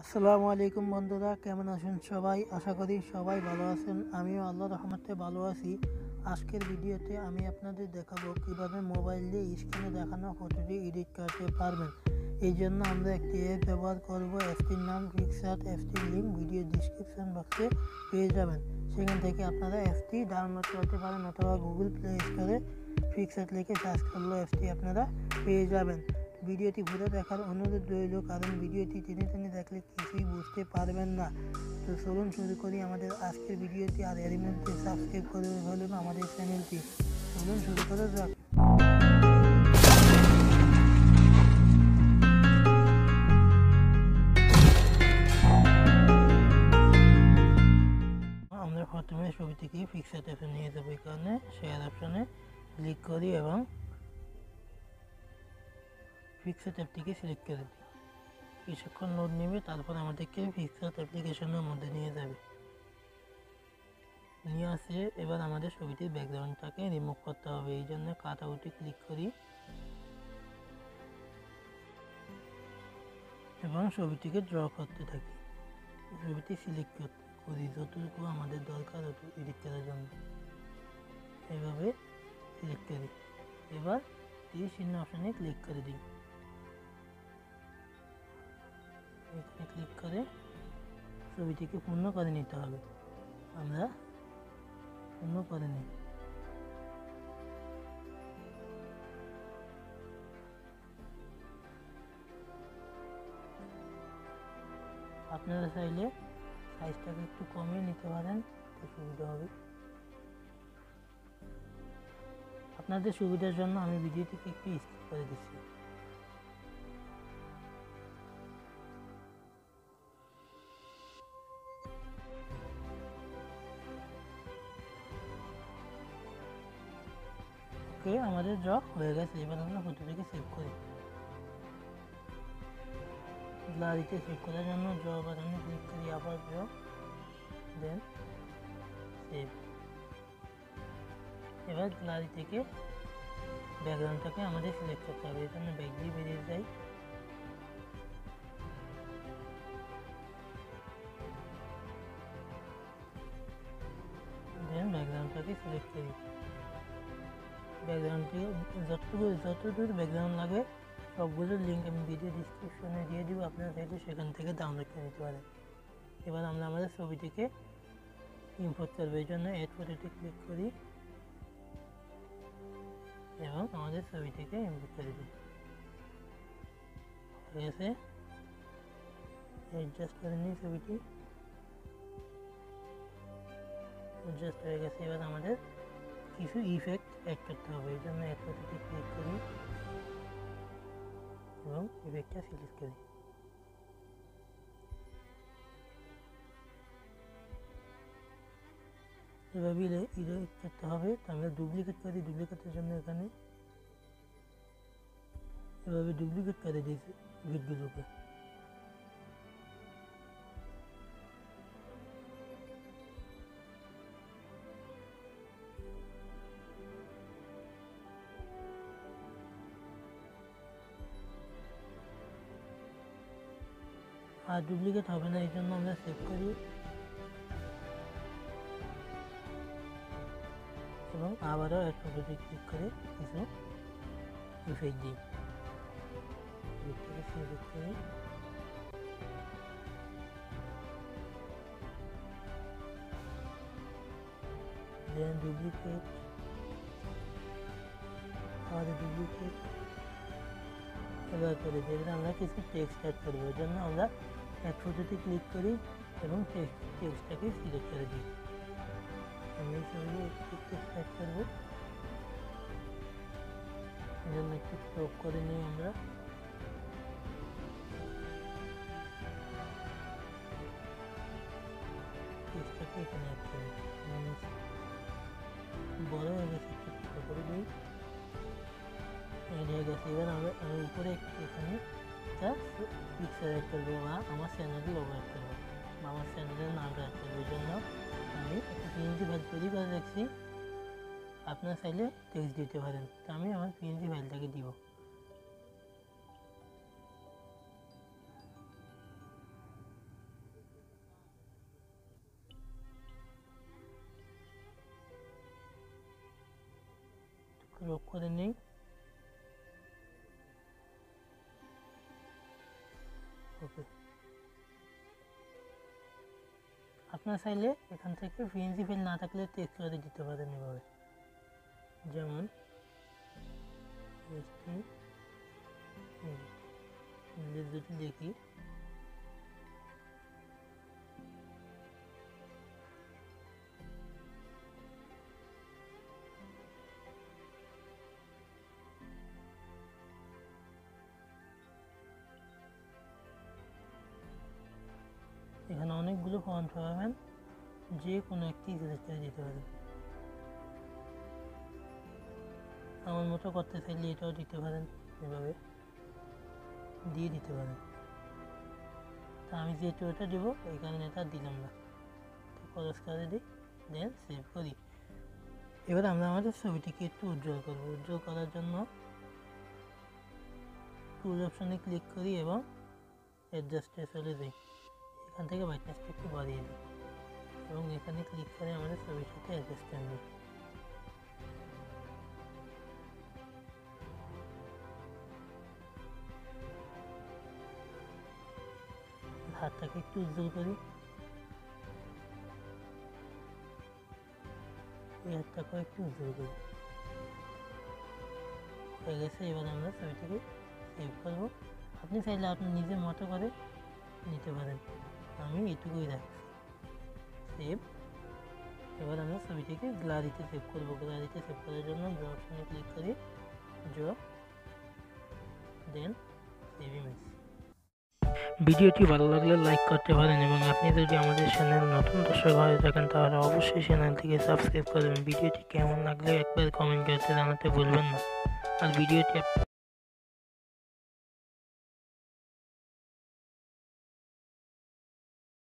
আসসালামু আলাইকুম বন্ধুরা, কেমন আছেন সবাই? আশা করি সবাই ভালো আছেন। আমিও আল্লাহর রহমতে ভালো আছি। আজকের ভিডিওতে আমি আপনাদের দেখাবো কিভাবে মোবাইল দিয়ে স্ক্রিনে দেখানো ফটোটি এডিট করতে পারবেন। এই জন্য আমরা একটি অ্যাপ ব্যবহার করব। অ্যাপটির নাম পিক্সআর্ট। অ্যাপটির লিঙ্ক ভিডিও ডিসক্রিপশন বক্সে পেয়ে যাবেন। সেখান থেকে আপনারা অ্যাপটি ডাউনলোড করতে পারেন অথবা গুগল প্লে স্টোরে পিক্সআর্ট লিখে সার্চ করলেও অ্যাপটি আপনারা পেয়ে যাবেন। ভিডিওটি পুরো দেখার অনুরোধ রইল, কারণ ভিডিওটি টেনে টেনে দেখলে কিছুই বুঝতে পারবেন না। তো চলুন শুরু করি আমাদের আজকের ভিডিওটি। আর এর মধ্যে সাবস্ক্রাইব করে ফেলুন আমাদের চ্যানেলটি। চলুন শুরু করা যাক। আমরা প্রথমে ছবিটিকে পিক্সআর্ট অ্যাপে নিয়ে যাবো। এই কারণে শেয়ার অপশনে ক্লিক করি এবং পিক্সআর্ট অ্যাপটিকে সিলেক্ট করে দিই। কিছুক্ষণ লোড নেবে, তারপর আমাদেরকে পিক্সআর্ট অ্যাপ্লিকেশনের মধ্যে নিয়ে যাবে। নিয়ে আসে এবার আমাদের ছবিটির ব্যাকগ্রাউন্ডটাকে রিমুভ করতে হবে। এই জন্য কাট আউটে ক্লিক করি এবং ছবিটিকে ড্র করতে থাকি। ছবিটি সিলেক্ট করি যতটুকু আমাদের দরকার এডিট করার জন্য। এইভাবে সিলেক্ট করি। এবার তীর চিহ্ন অপশনে ক্লিক করে দিই। এখানে ক্লিক করে ছবিটিকে পূর্ণ করে নিতে হবে। আমরা পূর্ণ করে নিই। আপনারা চাইলে সাইজটাকে একটু কমিয়ে নিতে পারেন, তো সুবিধা হবে। আপনাদের সুবিধার জন্য আমি ভিডিওটিকে একটু স্কিপ করে দিচ্ছি। ওকে, আমাদের ড্র হয়ে গেছে। এবার আমরা ফটোটিকে সেভ করি। গ্যালারিতে সেভ করার জন্য ড্র বাটনে ক্লিক করি, আবার ড্র, দেন সেভ। এবার গ্যালারি থেকে ব্যাকগ্রাউন্ডটাকে আমাদের সিলেক্ট করতে হবে। এই জন্য ব্যাক দিয়ে বেরিয়ে যাই। দেন ব্যাকগ্রাউন্ডটাকে সিলেক্ট করি। ব্যাকগ্রাউন্ডটিকে যতদূর ব্যাকগ্রাউন্ড লাগে সবগুলোর লিঙ্ক আমি ভিডিও ডিসক্রিপশনে দিয়ে দিব। আপনারা চাইলে সেখান থেকে ডাউনলোড করে নিতে পারেন। এবার আমরা আমাদের ছবিটিকে ইম্পোর্ট করবো। এই জন্য এড ফটোতে ক্লিক করি এবং আমাদের ছবিটিকে ইম্পোর্ট করে দিই। হয়ে গেছে। অ্যাডজাস্ট করে নিই ছবিটি। অ্যাডজাস্ট হয়ে গেছে। এবার আমাদের কিছু ইফেক্ট অ্যাড করতে হবে। এই জন্য অ্যাড ফটোতে ক্লিক করি এবং ইফেক্টটা সিলেক্ট করি। এভাবে ইরেজ করতে হবে। তো আমরা ডুপ্লিকেট করি। ডুপ্লিকেটের জন্য এখানে এভাবে ডুপ্লিকেট করে দিয়েছি ইফেক্টগুলোকে। আর ডুপ্লিকেট হবে না, এই জন্য আমরা সেভ করি এবং আবারও এক ফটোতে ক্লিক করে কিছু ইফেক্ট দিই। সিলেক্ট করি, দেন ডুপ্লিকেট, আর ডুপ্লিকেট। এবার করে দিয়ে আমরা কিছু টেক্সট অ্যাড করবো। এর জন্য আমরা এক ফটোতে ক্লিক করি এবং টেক্সটটাকে সিলেক্ট করে দিই। আমি ছবি একটু টেক্সট অ্যাড করবো। এই জন্য একটু ক্রপ করে নিই আমরা। টেক্সটটাকে এখানে অ্যাড করি। বড় হয়ে গেছে, একটু ছোটো করে দিই। হয়ে গেছে। এবার আমি উপরে এখানে একটা পিকচার অ্যাড করবো বা আমার চ্যানেলের লোগো অ্যাড করবো বা আমার চ্যানেলের নামটা অ্যাড করবো। এই জন্য আমি একটা পিএনজি ফাইল তৈরি করে রাখছি। আপনারা চাইলে টেক্সট দিতে পারেন। তো আমি আমার পিএনজি ফাইলটাকে দিব। ক্রপ করে নিই। ওকে, আপনার চাইলে এখান থেকে পিএনজি ফাইল না থাকলে টেক্সট করে দিতে পারেন এভাবে, যেমন যদি দেখি এখানে অনেকগুলো ফন্ট পাবেন, যে কোনো একটি সিলেক্ট করে দিতে পারেন। আমার মতো করতে চাইলে এটাও দিতে পারেন, এভাবে দিয়ে দিতে পারেন। তা আমি যেহেতু এটা দেবো এই কারণে এটা দিলাম না, ক্রস করে দিই, দেন সেভ করি। এবার আমরা আমাদের ছবিটিকে একটু উজ্জ্বল করব। উজ্জ্বল করার জন্য টুল অপশনে ক্লিক করি এবং অ্যাডজাস্টে চলে যাই। এখান থেকে ব্রাইটনেসটা একটু বাড়িয়ে দিই এবং এখানে ক্লিক করে আমাদের ছবির সাথে অ্যাডজাস্ট করে নিই। হাতটাকে একটু উজ্জ্বল করি, এই হাতটাকে একটু উজ্জ্বল করি। হয়ে গেছে। এবার আমরা ছবিটিকে সেভ করব। আপনি চাইলে আপনি নিজের মতো করে নিতে পারেন, আমি এটুকুই রাখছি। সেভ। এবার আমরা ছবিটিকে গ্যালারিতে সেভ করব। গ্যালারিতে সেভ করার জন্য ড্র অপশনে ক্লিক করি, ড্র, দেন সেভ ইমেজ। ভিডিওটি ভালো লাগলে লাইক করতে পারেন এবং আপনি যদি আমাদের চ্যানেল নতুন দর্শক হয়ে থাকেন তাহলে অবশ্যই চ্যানেলটিকে সাবস্ক্রাইব করবেন। ভিডিওটি কেমন লাগলে একবার কমেন্ট করতে জানাতে ভুলবেন না। আর ভিডিওটি